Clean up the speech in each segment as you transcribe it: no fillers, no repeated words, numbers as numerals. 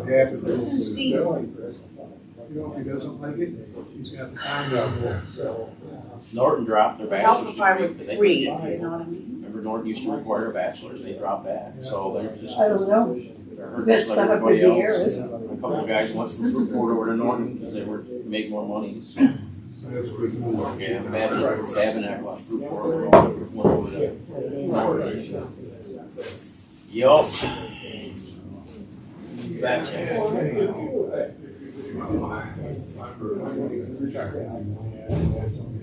Listen, Steve. You know, if he doesn't like it, he's got the time down. So. Norton dropped their Help bachelor's if I degree. would Because they read, you couldn't get- know what I mean? Remember Norton used to require a bachelor's, they dropped that, so they're just, I don't know. they're hurting That's just like not up in everybody the air, else. is it? A couple of guys went from Fruitport over to Norton because they were, make more money, so. That's pretty cool. Yeah, Babinak left Fruitport, went over to Norton. Yup. That's it.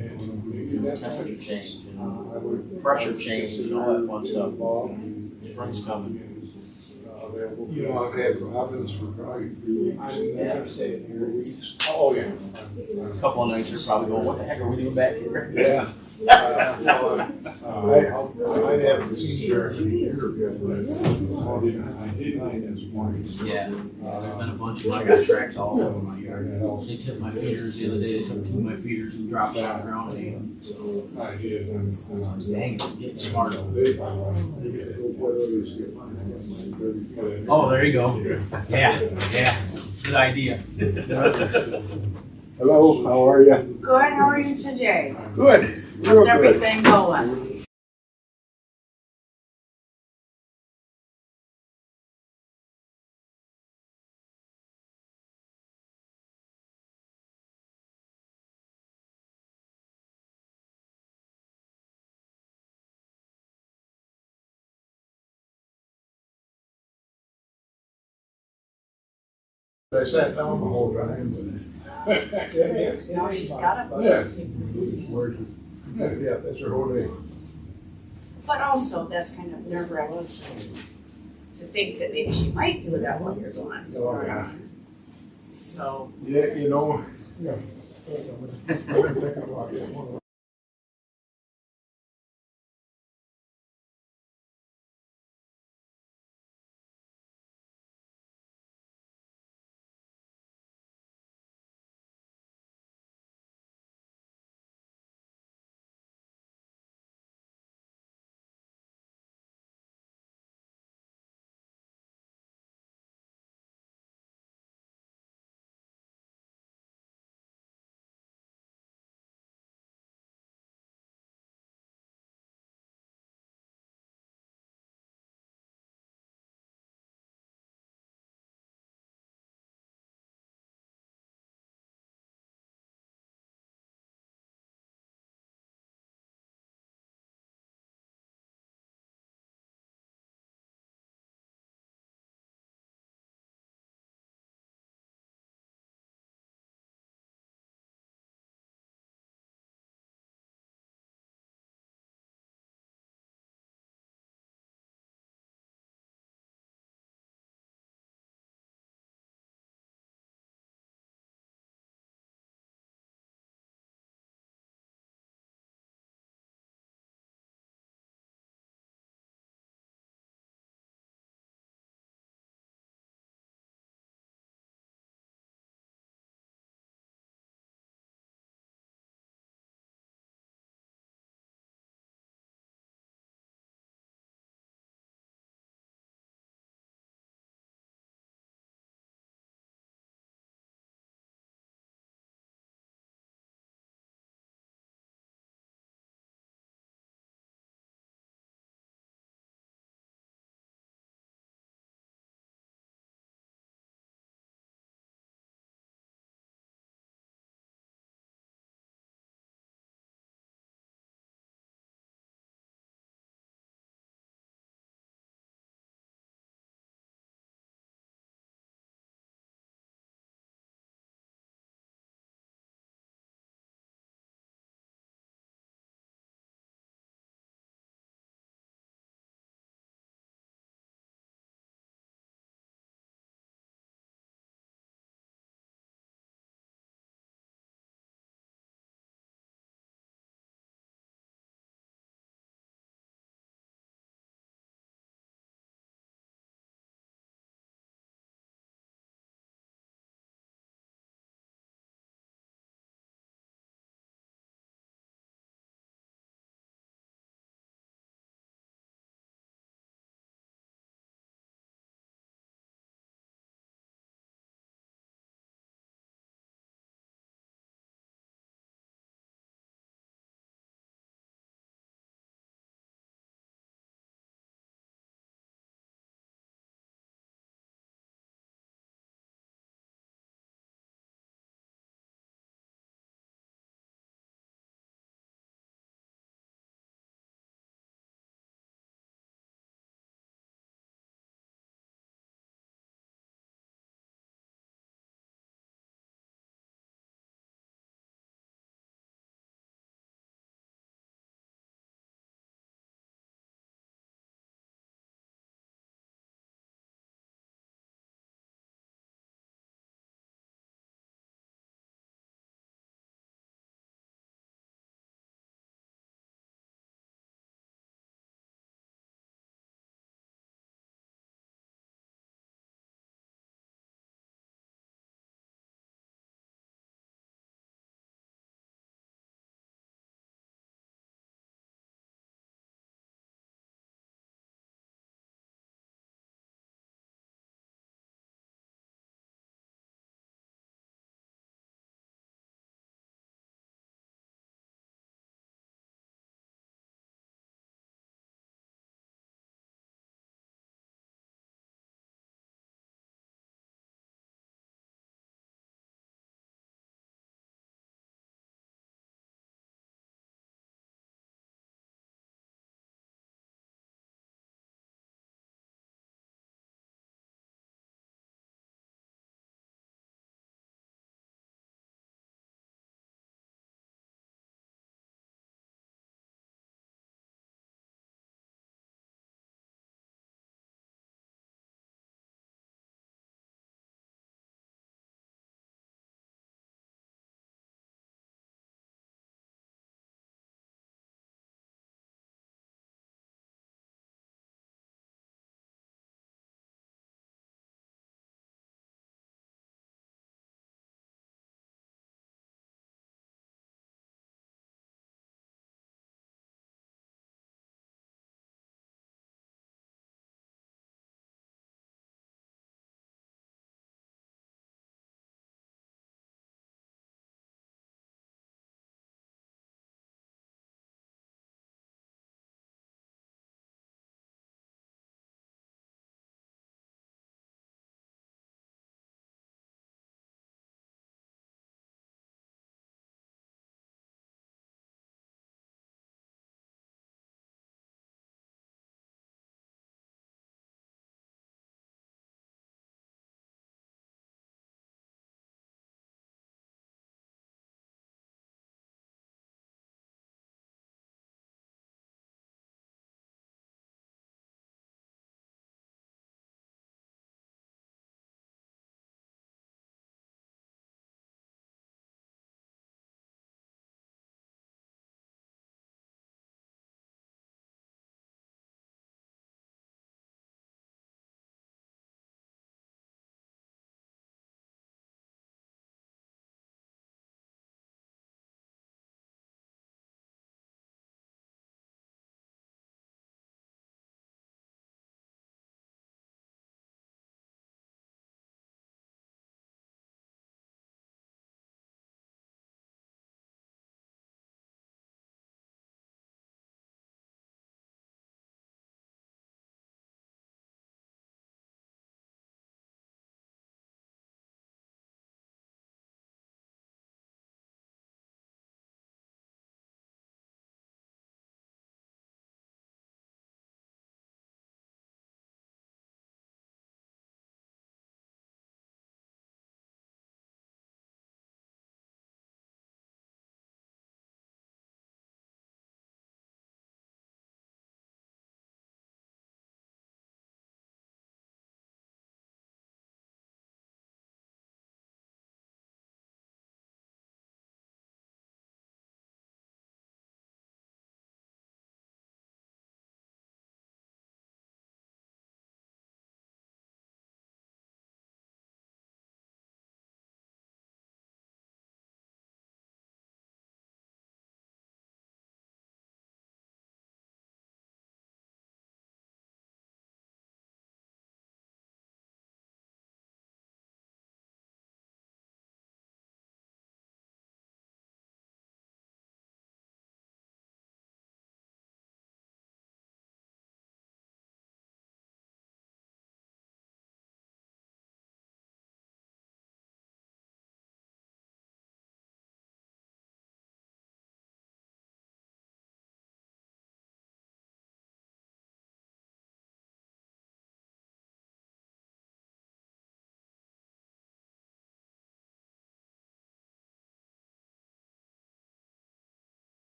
Temperature change, pressure change, and all that fun stuff. Spring's coming. You know, I've had Robins for probably, I'm staying here weeks. Oh, yeah. A couple of nights are probably going, what the heck are we doing back here? Yeah. I haven't seen Sheriff in a year yet, but I did mine this morning. Yeah, there's been a bunch of, I got tracks all over my yard. They took my feeders the other day, they took two of my feeders and dropped it on the ground and ate them. So, I did. dang it, getting smart. Oh, Oh, there you go. Yeah, yeah, good idea. hello, how are you? Good, how are you today? Good. How's everything going? I sat down the whole time. No, she's got it. Yeah, that's her whole day. But also, that's kind of nerve-wracking to think that maybe she might do that while you're gone. Oh, yeah. So, Yeah, you know. Yeah. I've been thinking about it.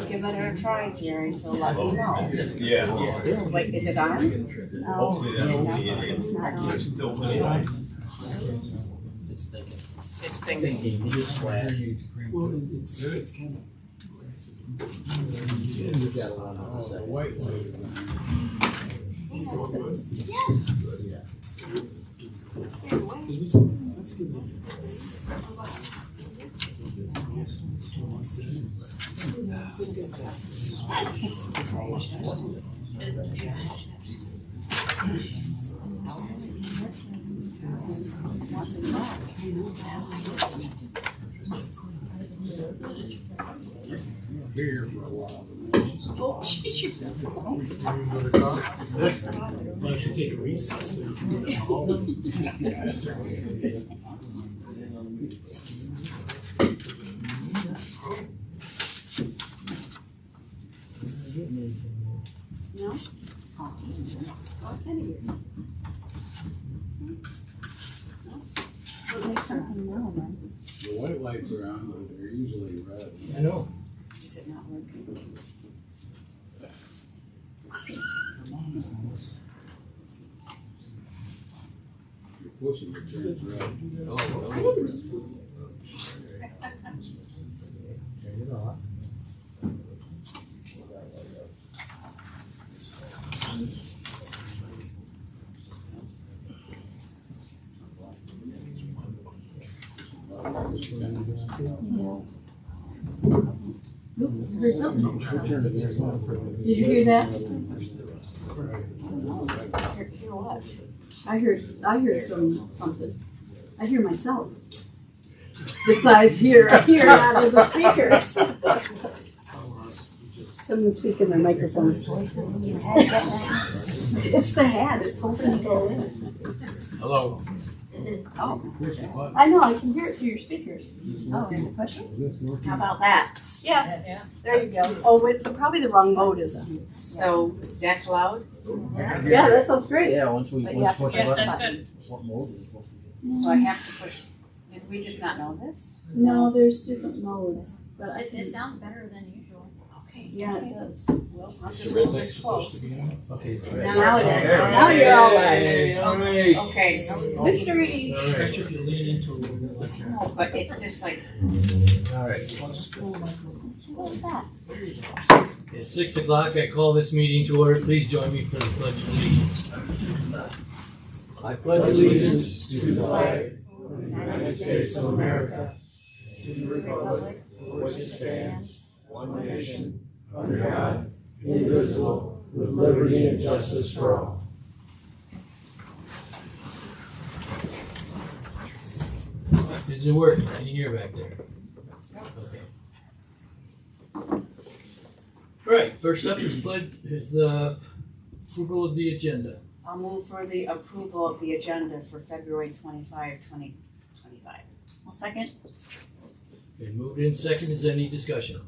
Give it a try, Jerry, so let me know. Yeah. Wait, is it on? Hopefully It's not on. It's thinking. It's thinking. Thinking, you just flash. Well, it's good. It's kind of. You got a lot of The that. white That's good. here for a while. Oh, shit, you. Well, if you take a recess, so you can do that all. No? Oh, kind of weird. What makes something now, then? The white lights are on, but they're usually red. I know. Is it not working? You're pushing, it turns red. Turn it off. Heard something. Did you hear that? Hear what? I heard something. I hear myself. Besides here, I hear it out of the speakers. Someone's speaking their microphones. It's the hat, it's hoping to go in. Hello. Oh, I know, I can hear it through your speakers. oh, and the question? How about that? Yeah, there you go. Oh, wait, probably the wrong mode is on. So, that's loud? Yeah, that sounds great. Yeah, once we But you have to push push the the button. What mode is it supposed to be? So I have to push, did we just not know this? No, there's different modes, but I It can, sounds better than usual. Okay. yeah, it does. Well, I'll just hold this close. Okay, it's ready. Now it is. Now you're all Hey, all right. Okay, Victory! Especially if you lean into a little bit like that. no, but it's just like, All right. What was that? It's 6 o'clock. I call this meeting to order. Please join me for the pledge of allegiance. I pledge allegiance to the flag of the United States of America, to the republic for which it stands, one nation, under God, indivisible, with liberty and justice for all. Is it working? Can you hear back there? Okay. All right, first up is approval of the agenda. I'll move for the approval of the agenda for February 25, 2025. I'll second. Been moved in second. Is there any discussion?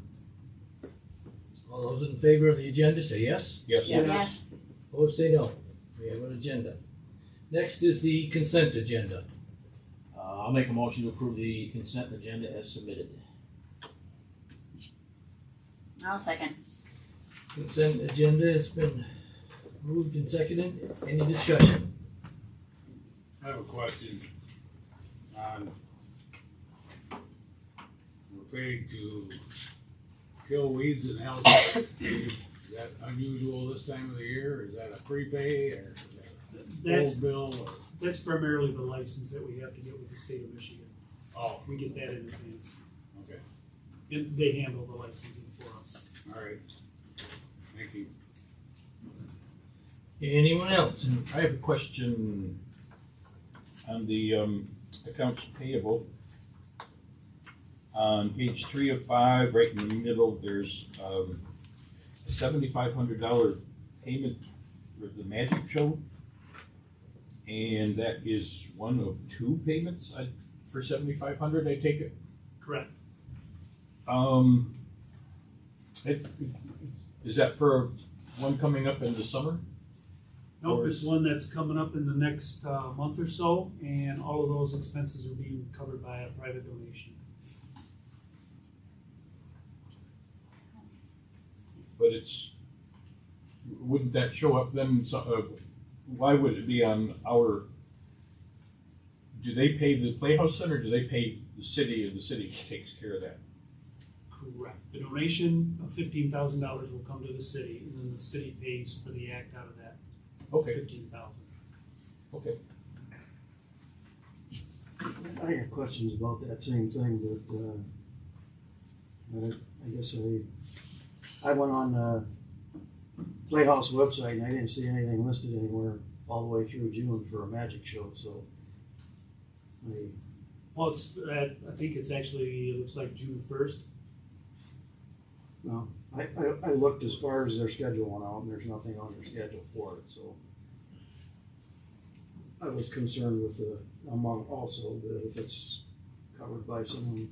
All those in favor of the agenda say yes. Yes. Yes. Opposed say no. We have an agenda. Next is the consent agenda. I'll make a motion to approve the consent agenda as submitted. I'll second. Consent agenda has been moved and seconded. Any discussion? I have a question on, we're paid to kill weeds and algae. Is that unusual this time of the year? Is that a prepay or is that a That's, full bill? Or- that's primarily the license that we have to get with the state of Michigan. Oh, We get that in advance. okay, And they handle the licensing for us. all right. Thank you. Anyone else? I have a question on the accounts payable. On page 3 of 5, right in the middle, there's a $7,500 payment for the magic show. And that is one of 2 payments for $7,500, I take it. Correct. Is that for one coming up in the summer? Nope, it's one that's coming up in the next month or so, and all of those expenses are being covered by a private donation. But wouldn't that show up then, why would it be on our, do they pay the Playhouse Center, or do they pay the city, and the city takes care of that? Correct. The donation of $15,000 will come to the city, and then the city pays for the act out of that. Okay, 15,000. okay. I got questions about that same thing, but I guess I went on the Playhouse website and I didn't see anything listed anywhere all the way through June for a magic show, so Well, it's I think it's actually, it looks like June 1st. no, I looked as far as their schedule went out and there's nothing on their schedule for it, so I was concerned with the amount also, that if it's covered by some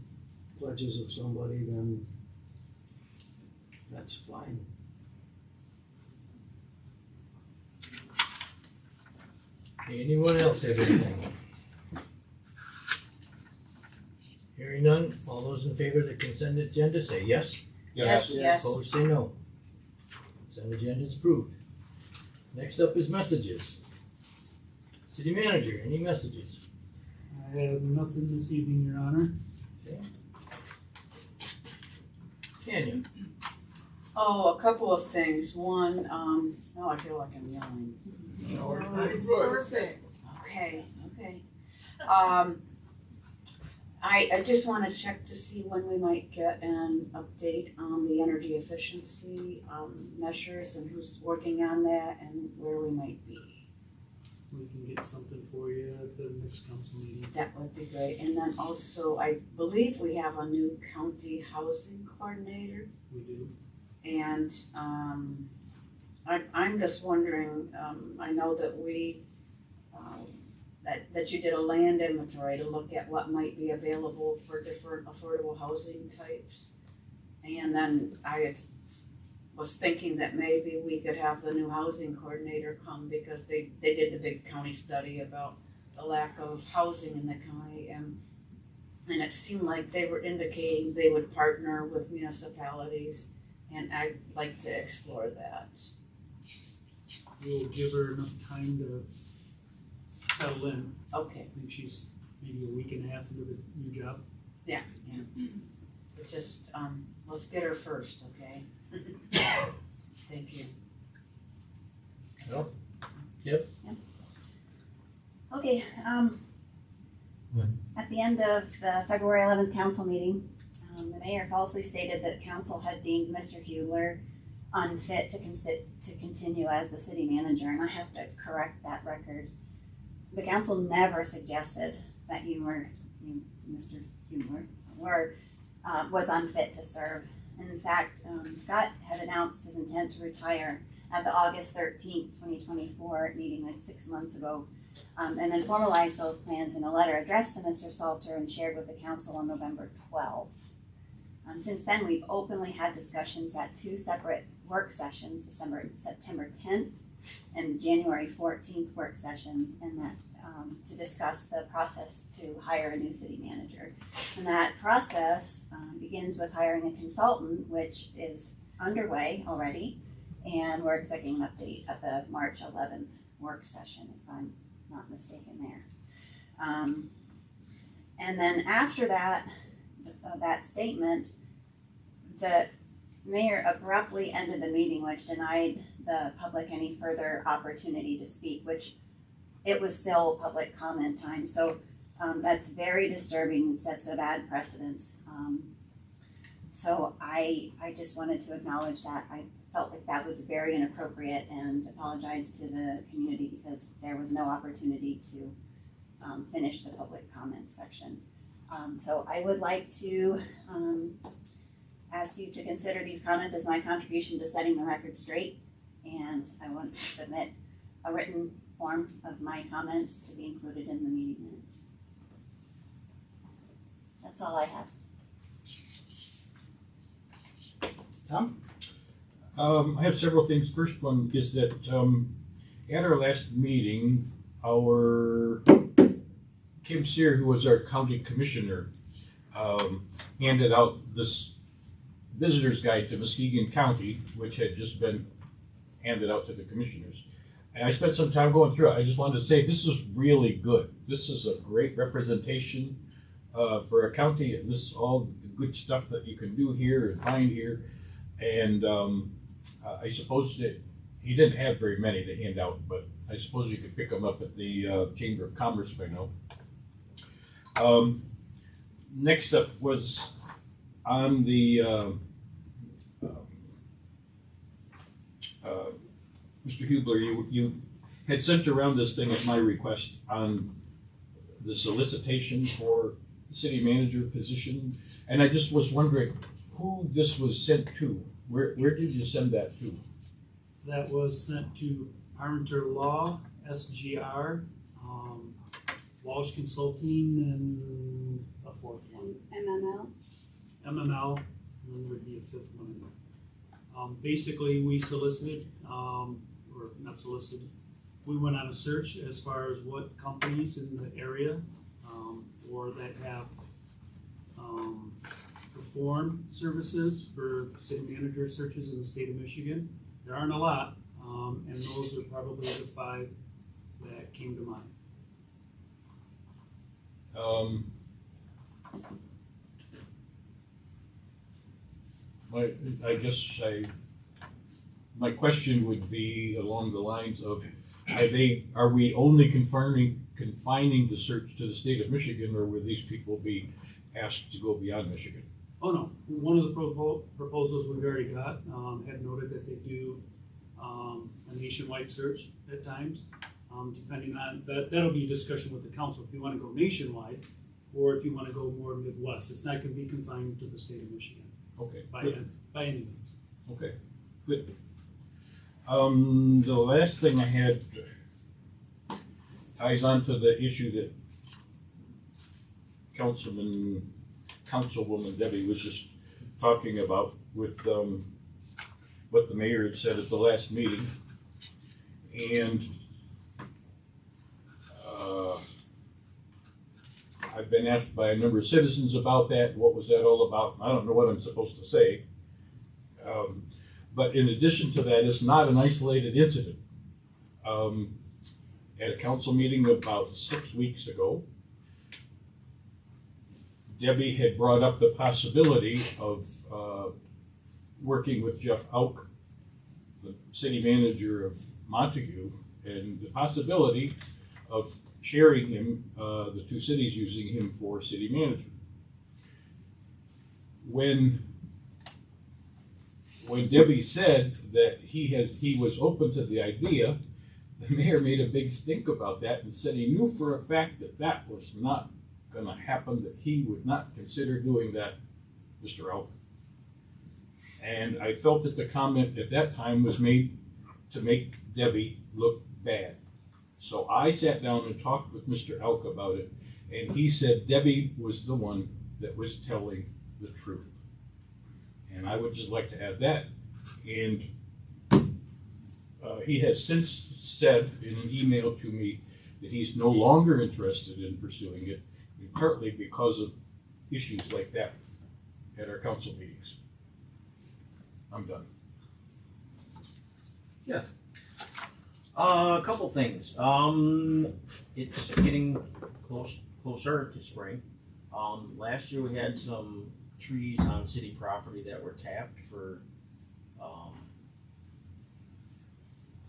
pledges of somebody, then that's fine. Anyone else have anything? Hearing none, all those in favor of the consent agenda say yes. Yes. Opposed say no. Consent agenda is approved. Next up is messages. City manager, any messages? I have nothing this evening, Your Honor. Tanya? Oh, a couple of things. One, I feel like I'm yelling. It's perfect. Okay. I just wanna check to see when we might get an update on the energy efficiency, measures and who's working on that and where we might be. We can get something for you at the next council meeting. That would be great. And then also, I believe we have a new county housing coordinator. We do. And I'm just wondering, I know that that you did a land inventory to look at what might be available for different affordable housing types. And then I was thinking that maybe we could have the new housing coordinator come because they did the big county study about the lack of housing in the county, and it seemed like they were indicating they would partner with municipalities, and I'd like to explore that. We'll give her enough time to settle in. Okay, I think she's maybe a week and a half into the new job. but just, let's get her first, okay? Thank you. Okay, When? at the end of the February 11th council meeting, the mayor falsely stated that council had deemed Mr. Hubler unfit to continue as the city manager, and I have to correct that record. The council never suggested that Mr. Hubler, was unfit to serve. In fact, Scott had announced his intent to retire at the August 13th, 2024 meeting, like 6 months ago, and then formalized those plans in a letter addressed to Mr. Salter and shared with the council on November 12th. Since then, we've openly had discussions at 2 separate work sessions, September 10th and January 14th work sessions, and that to discuss the process to hire a new city manager. And that process begins with hiring a consultant, which is underway already, and we're expecting an update at the March 11th work session, if I'm not mistaken there. And then after that statement, the mayor abruptly ended the meeting, which denied the public any further opportunity to speak, which it was still public comment time. So that's very disturbing, sets a bad precedence. So I just wanted to acknowledge that. I felt like that was very inappropriate and apologize to the community because there was no opportunity to finish the public comment section. So I would like to ask you to consider these comments as my contribution to setting the record straight, and I want to submit a written form of my comments to be included in the meeting minutes. That's all I have. Tom? I have several things. First one is that at our last meeting, our Kim Sear, who was our county commissioner, handed out this visitor's guide to Muskegon County, which had just been handed out to the commissioners. And I spent some time going through it. I just wanted to say this is really good. This is a great representation for a county, and this is all the good stuff that you can do here and find here. And I suppose that he didn't have very many to hand out, but I suppose you could pick them up at the Chamber of Commerce by now. Next up was on the Mr. Hubler, you had sent around this thing at my request on the solicitation for the city manager position, and I just was wondering who this was sent to. Where did you send that to? That was sent to Parmenter Law, SGR, Walsh Consulting, and a fourth one. MML, and then there'd be a fifth one in there. Basically, we solicited, or not solicited, we went on a search as far as what companies in the area, or that have performed services for city manager searches in the state of Michigan. There aren't a lot, and those are probably the 5 that came to mind. My question would be along the lines of, are we only confining the search to the state of Michigan, or will these people be asked to go beyond Michigan? Oh no, one of the proposals we've already got had noted that they do a nationwide search at times, depending on, that'll be a discussion with the council if you want to go nationwide, or if you want to go more Midwest. It's not going to be confined to the state of Michigan. Okay. By any means. Okay, good. The last thing I had ties on to the issue that Councilwoman Debbie was just talking about with what the mayor had said at the last meeting. And I've been asked by a number of citizens about that. What was that all about? I don't know what I'm supposed to say. But in addition to that, it's not an isolated incident. At a council meeting about 6 weeks ago, Debbie had brought up the possibility of working with Jeff Auk, the city manager of Montague, and the possibility of sharing him, the 2 cities using him for city manager. When Debbie said that he was open to the idea, the mayor made a big stink about that and said he knew for a fact that that was not going to happen, that he would not consider doing that, Mr. Auk. And I felt that the comment at that time was made to make Debbie look bad. So I sat down and talked with Mr. Auk about it, and he said Debbie was the one that was telling the truth. And I would just like to add that. And he has since said in an email to me that he's no longer interested in pursuing it, partly because of issues like that at our council meetings. I'm done. Yeah. A couple things. It's getting closer to spring. Last year we had some trees on city property that were tapped for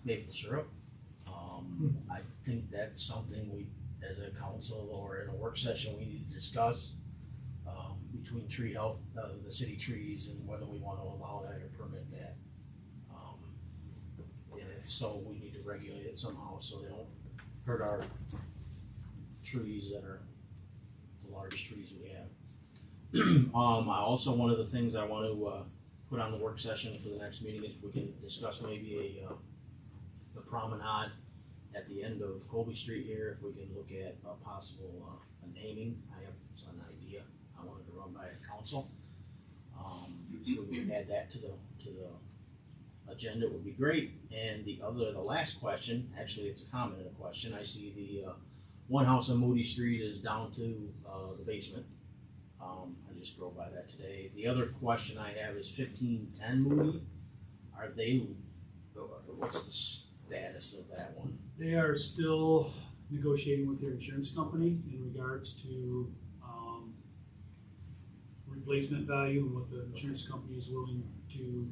maple syrup. I think that's something we, as a council or in a work session, we need to discuss between tree health, the city trees, and whether we want to allow that or permit that. And if so, we need to regulate it somehow so they don't hurt our trees that are the largest trees we have. One of the things I want to put on the work session for the next meeting is we can discuss maybe the promenade at the end of Colby Street here, if we can look at a possible naming. I have an idea I wanted to run by the council. We can add that to the agenda would be great. And the last question, actually it's a comment and a question. I see the one house on Moody Street is down to the basement. I just drove by that today. The other question I have is 1510 Moody. Are they, what's the status of that one? They are still negotiating with their insurance company in regards to replacement value and what the insurance company is willing to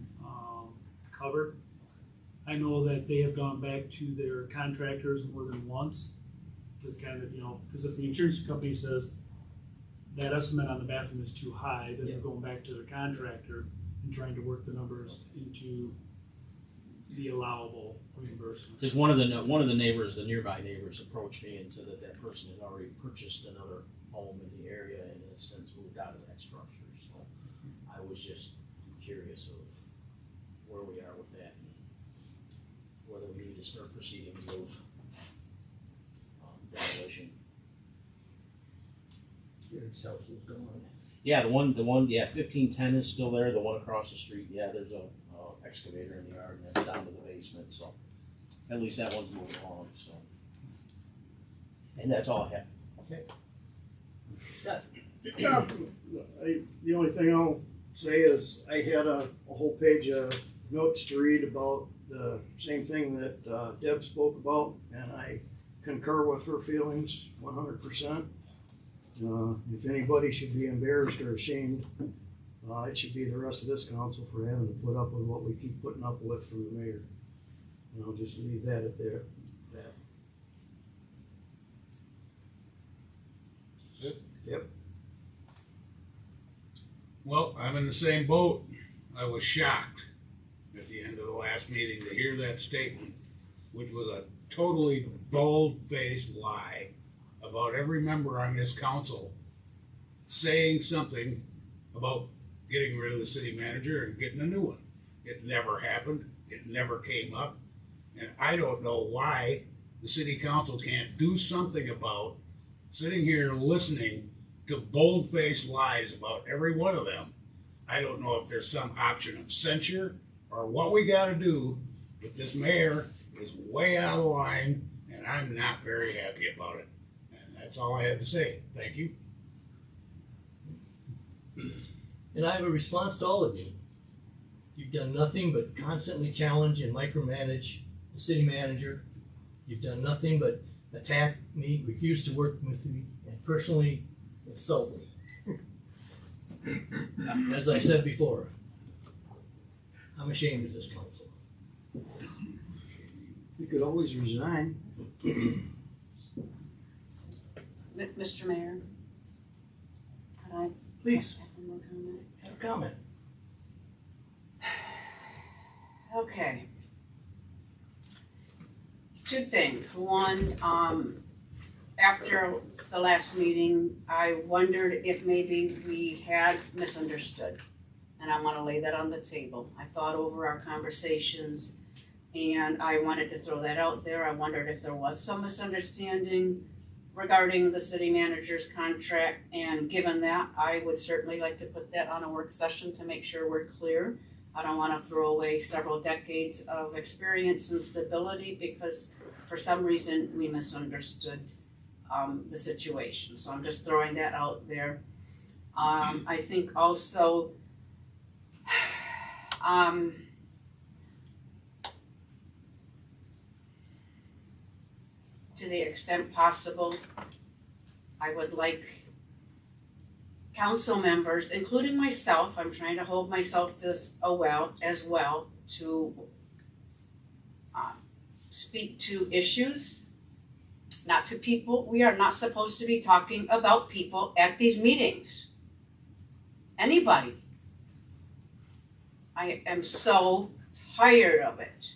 cover. I know that they have gone back to their contractors more than once to kind of, because if the insurance company says that estimate on the bathroom is too high, then they're going back to their contractor and trying to work the numbers into the allowable reimbursement. Because one of the neighbors, the nearby neighbors, approached me and said that that person had already purchased another home in the area and has since moved out of that structure. So I was just curious of where we are with that and whether we need to start proceedings of demolition. His house is gone. Yeah, the one, 1510 is still there. The one across the street, there's a excavator in the yard and that's down to the basement. So at least that one's moving along. So, and that's all I have. Okay. The only thing I'll say is I had a whole page of notes to read about the same thing that Deb spoke about, and I concur with her feelings 100%. If anybody should be embarrassed or ashamed, it should be the rest of this council for having to put up with what we keep putting up with from the mayor. And I'll just leave that at there. That's it? Yep. Well, I'm in the same boat. I was shocked at the end of the last meeting to hear that statement, which was a totally bald-faced lie about every member on this council saying something about getting rid of the city manager and getting a new one. It never happened. It never came up. And I don't know why the city council can't do something about sitting here listening to bold-faced lies about every one of them. I don't know if there's some option of censure or what we gotta do, but this mayor is way out of line and I'm not very happy about it. And that's all I have to say. Thank you. And I have a response to all of you. You've done nothing but constantly challenge and micromanage the city manager. You've done nothing but attack me, refuse to work with me, and personally insult me. As I said before, I'm ashamed of this council. You could always resign. Mr. Mayor, could I Please, have one more comment? have a comment. Okay. Two things. One, after the last meeting, I wondered if maybe we had misunderstood. And I want to lay that on the table. I thought over our conversations and I wanted to throw that out there. I wondered if there was some misunderstanding regarding the city manager's contract, and given that, I would certainly like to put that on a work session to make sure we're clear. I don't want to throw away several decades of experience and stability because for some reason we misunderstood the situation. So I'm just throwing that out there. I think also to the extent possible, I would like council members, including myself, I'm trying to hold myself to as well, to speak to issues, not to people. We are not supposed to be talking about people at these meetings. Anybody. I am so tired of it.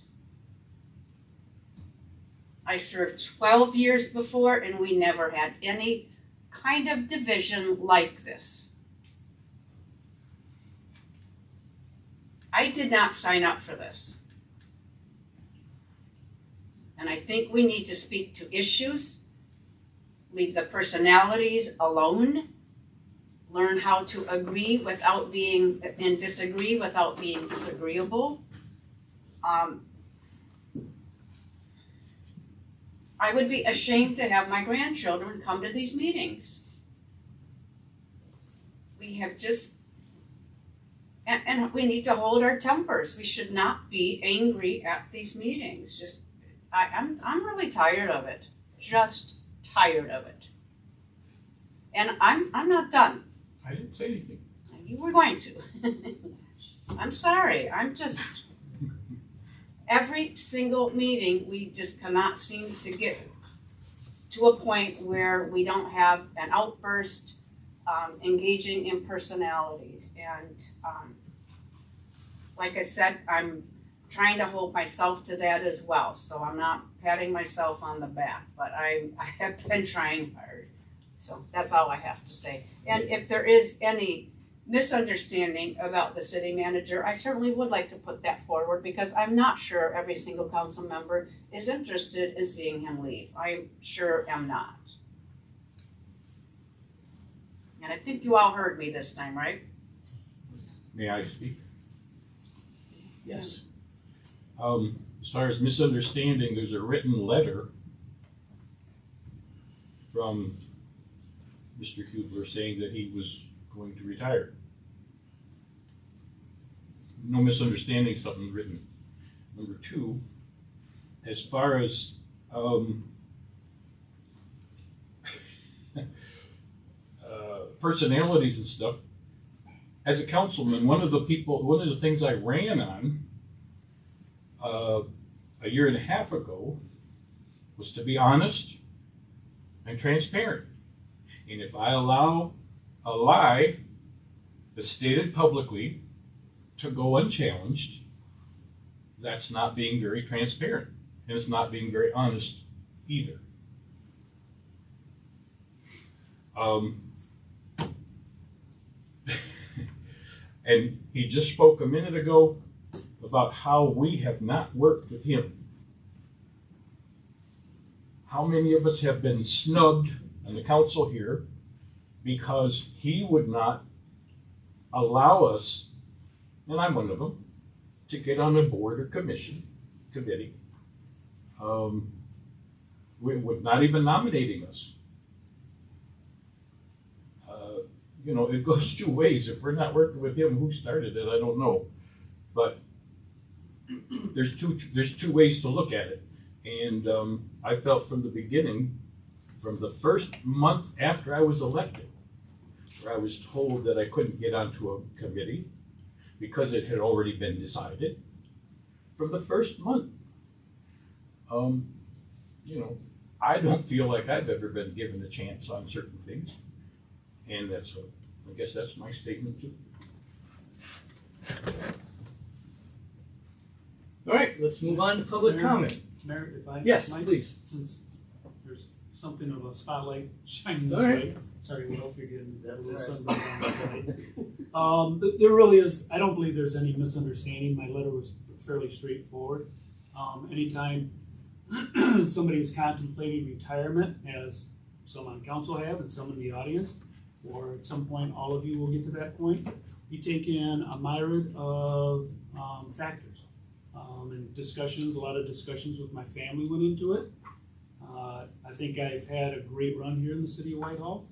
I served 12 years before and we never had any kind of division like this. I did not sign up for this. And I think we need to speak to issues, leave the personalities alone, learn how to agree without being, and disagree without being disagreeable. I would be ashamed to have my grandchildren come to these meetings. We have just, and we need to hold our tempers. We should not be angry at these meetings. Just, I'm really tired of it. Just tired of it. And I'm not done. I didn't say anything. You were going to. I'm sorry. I'm just, every single meeting, we just cannot seem to get to a point where we don't have an outburst, engaging in personalities. And like I said, I'm trying to hold myself to that as well. So I'm not patting myself on the back, but I have been trying hard. So that's all I have to say. And if there is any misunderstanding about the city manager, I certainly would like to put that forward, because I'm not sure every single council member is interested in seeing him leave. I sure am not. And I think you all heard me this time, right? May I speak? Yes. As far as misunderstanding, there's a written letter from Mr. Hubler saying that he was going to retire. No misunderstanding, something written. Number two, as far as personalities and stuff, as a councilman, one of the things I ran on a year and a half ago was to be honest and transparent. And if I allow a lie that's stated publicly to go unchallenged, that's not being very transparent, and it's not being very honest either. And he just spoke a minute ago about how we have not worked with him. How many of us have been snubbed on the council here because he would not allow us, and I'm one of them, to get on a board or committee. With not even nominating us. It goes two ways. If we're not working with him, who started it, I don't know. But there's two ways to look at it. And I felt from the beginning, from the first month after I was elected, where I was told that I couldn't get onto a committee because it had already been decided, from the first month, I don't feel like I've ever been given a chance on certain things. And I guess that's my statement too. All right, let's move on to public comment. Mayor, if I Yes, might, please. since there's something of a spotlight shining this All right. way. Sorry, Will, if you're getting a little sunburn on the side. There really is, I don't believe there's any misunderstanding. My letter was fairly straightforward. Anytime somebody is contemplating retirement, as some on council have and some in the audience, or at some point all of you will get to that point, you take in a myriad of factors. And discussions, a lot of discussions with my family went into it. I think I've had a great run here in the City of Whitehall,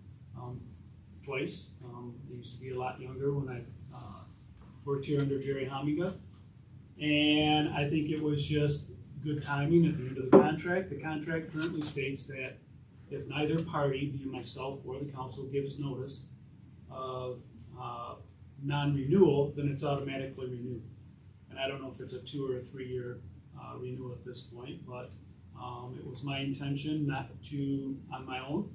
twice. I used to be a lot younger when I worked here under Jerry Hamiga. And I think it was just good timing at the end of the contract. The contract currently states that if neither party, be myself or the council, gives notice of non-renewal, then it's automatically renewed. And I don't know if it's a 2 or a 3 year renewal at this point, but it was my intention not to, on my own,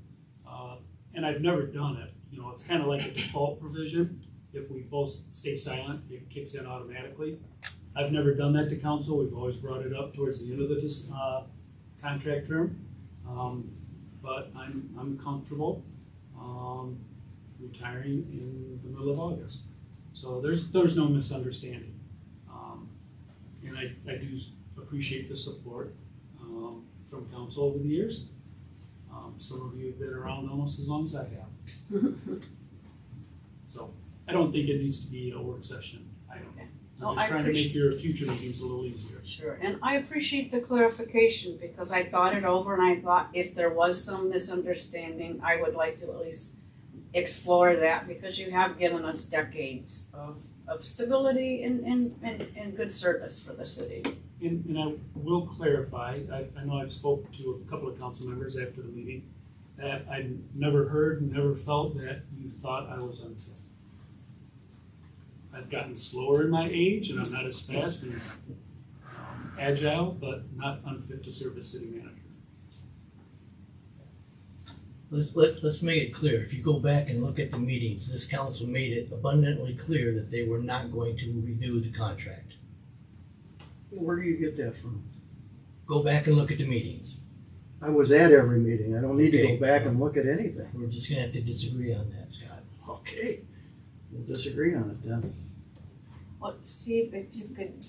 and I've never done it. It's kind of like a default provision. If we both stay silent, it kicks in automatically. I've never done that to council. We've always brought it up towards the end of the contract term. But I'm comfortable retiring in the middle of August. So there's no misunderstanding. And I do appreciate the support from council over the years. Some of you have been around almost as long as I have. So I don't think it needs to be a work session. I don't. Oh, We're I just trying to appreciate- make your future meetings a little easier. Sure, and I appreciate the clarification because I thought it over and I thought if there was some misunderstanding, I would like to at least explore that because you have given us decades of stability and good service for the city. And I will clarify, I know I've spoke to a couple of council members after the meeting, that I never heard, never felt that you thought I was unfit. I've gotten slower in my age and I'm not as fast and agile, but not unfit to serve as city manager. Let's make it clear. If you go back and look at the meetings, this council made it abundantly clear that they were not going to renew the contract. Where do you get that from? Go back and look at the meetings. I was at every meeting. I don't need to Okay. go back and look at anything. We're just gonna have to disagree on that, Scott. Okay. We'll disagree on it then. Well, Steve, if you could,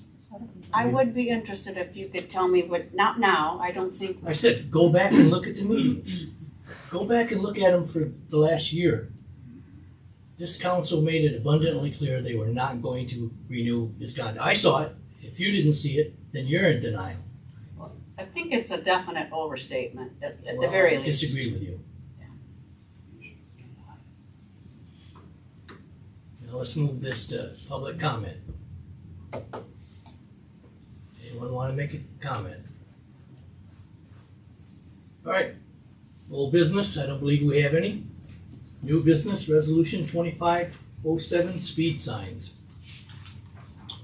I would be interested if you could tell me what, not now, I don't think, I said, go back and look at the meetings. Go back and look at them for the last year. This council made it abundantly clear they were not going to renew this contract. I saw it. If you didn't see it, then you're in denial. I think it's a definite overstatement at the Well, very I least. disagree with you. Now let's move this to public comment. Anyone want to make a comment? All right, old business, I don't believe we have any. New business, resolution 2507, speed signs.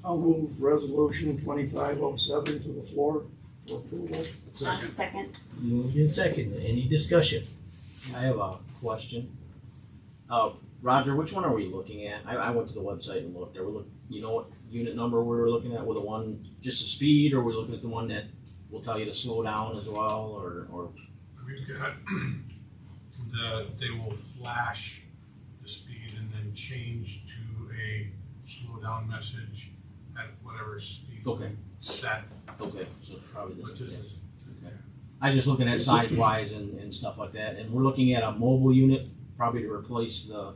I'll move resolution 2507 to the floor for approval. Second. Moved in second, any discussion? I have a question. Roger, which one are we looking at? I went to the website and looked. Are we look, you know what unit number we were looking at? With the one just the speed, or are we looking at the one that will tell you to slow down as well, or? We've got they will flash the speed and then change to a slow down message at whatever speed Okay. set, Okay, so probably which this. is I was just looking at size wise and stuff like that, and we're looking at a mobile unit probably to replace the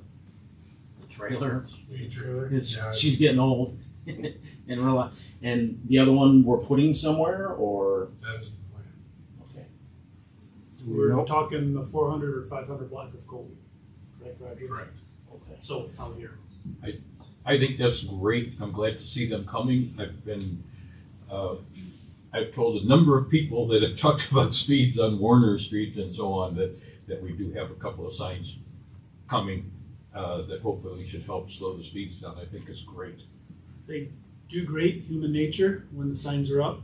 trailer. speed trigger. She's getting old, and and the other one we're putting somewhere, or That is the plan. okay. We're Nope. talking the 400 or 500 block of coal, correct, Roger? Correct. Okay. So out here. I think that's great. I'm glad to see them coming. I've told a number of people that have talked about speeds on Warner Street and so on, that we do have a couple of signs coming, that hopefully should help slow the speeds down. I think it's great. They do great, human nature, when the signs are up.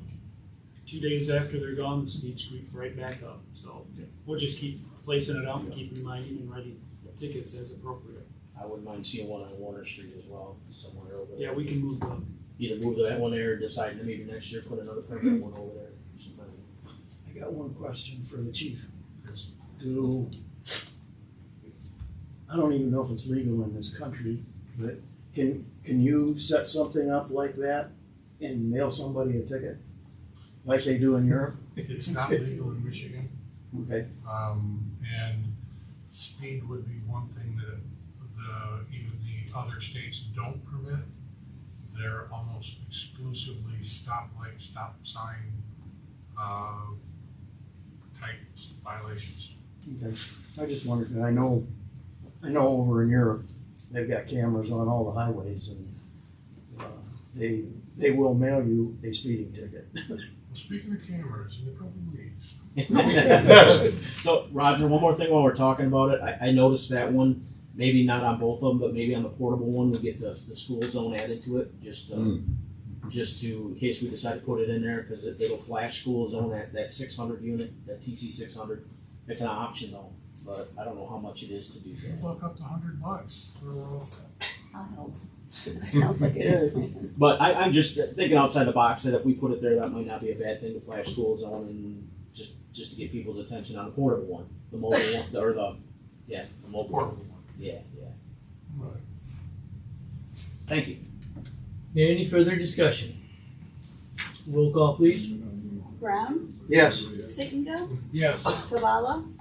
2 days after they're gone, the speeds creep right back up. So we'll just keep placing it out and keep reminding and writing tickets as appropriate. I wouldn't mind seeing one on Warner Street as well, somewhere over there. Yeah, we can move them. Either move that one there, or decide to maybe next year put another permanent one over there. Sometime. I got one question for the chief. Yes. I don't even know if it's legal in this country, but can you set something up like that and mail somebody a ticket? Like they do in Europe? It's not legal in Michigan, Okay, and speed would be one thing that even the other states don't permit. They're almost exclusively stoplight, stop sign, type violations. okay. I just wondered, I know over in Europe, they've got cameras on all the highways and they will mail you a speeding ticket. Well, speaking of cameras, and it probably leaves. So, Roger, one more thing while we're talking about it. I noticed that one, maybe not on both of them, but maybe on the portable one, we get the school zone added to it, just to, in case we decide to put it in there, because it'll flash school zone at that 600 unit, that TC 600. It's an option though, but I don't know how much it is to do You should that. look up to $100 for a while. I'll help. Sounds like it is. But I'm just thinking outside the box that if we put it there, that might not be a bad thing to flash school zone and just to get people's attention on the portable one, the mobile one, or the mobile Portable one. one. Yeah. Right. Thank you. Any further discussion? Roll call, please. Brown, Yes, Sittengo, Yes. Kavala,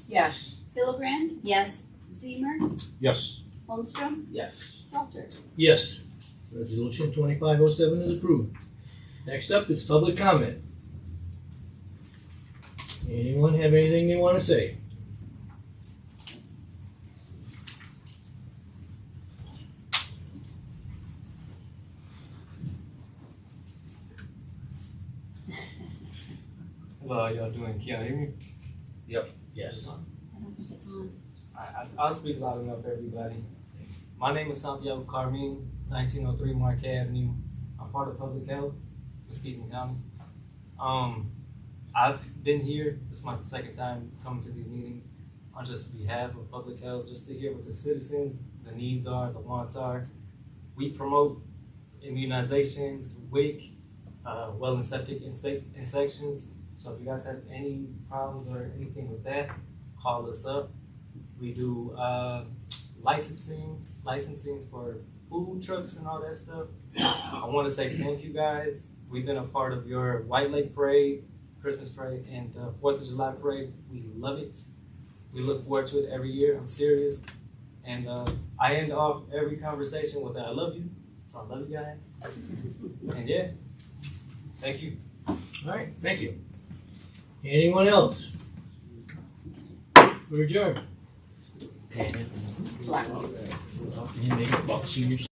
Yes, Hillebrand, Yes. Zemer, Yes. Holmstrom, Yes. Salter. Yes. Resolution 2507 is approved. Next up is public comment. Anyone have anything they want to say? Hello, how y'all doing? Can y'all hear me? Yes. I don't think it's on. I'll speak loud enough for everybody. My name is Santiago Carmine, 1903 Marquette Avenue. I'm part of public health in Muskegon County. I've been here, this is my second time coming to these meetings on just behalf of public health, just to hear what the citizens, the needs are, the wants are. We promote immunizations, WIC, well and septic inspections. So if you guys have any problems or anything with that, call us up. We do licensings for food trucks and all that stuff. I want to say thank you guys. We've been a part of your White Lake Parade, Christmas Parade, and the 4th of July Parade. We love it. We look forward to it every year. I'm serious. And I end off every conversation with I love you. So I love you guys. And yeah, thank you. All right, thank you. Anyone else? We're adjourned. And make it about seniors.